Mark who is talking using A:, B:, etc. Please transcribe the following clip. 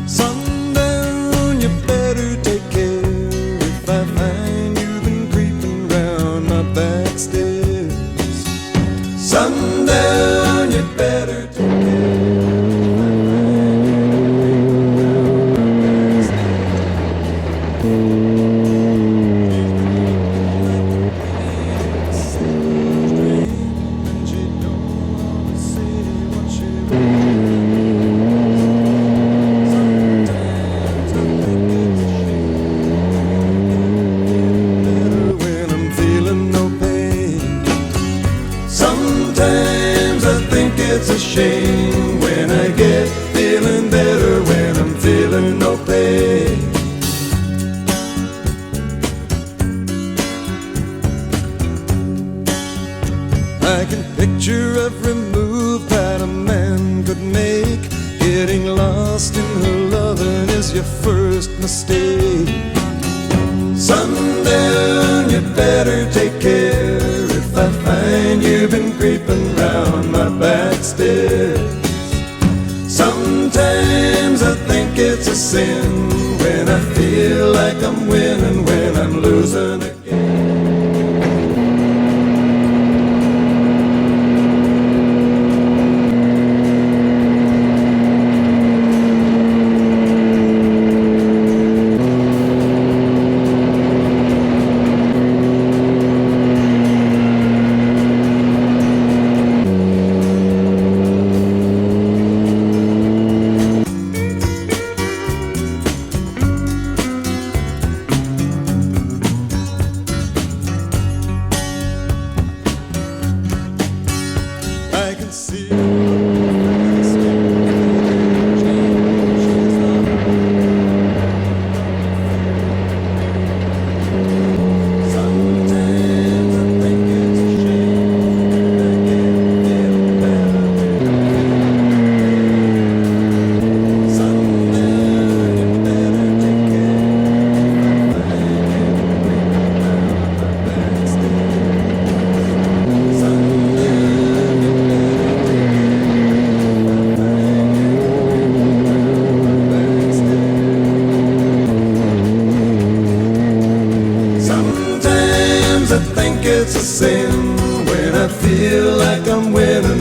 A: Sundown, you better take care if I find you've been creeping round my back stairs. Sundown, you better take care. Sometimes I think it's a shame when I get feeling better when I'm feeling no pain. I can picture every move that a man could make. Getting lost in her loving is your first mistake. Sundown, you better take care if I find you've been creeping round my back stairs. Sometimes I think it's a sin when I feel like I'm winning when I'm losing again. I can see sometimes I think it's a shame I can't feel better. Sundown, you better take care if I find you creeping round my back stairs. Sometimes I think it's a sin when I feel like I'm winning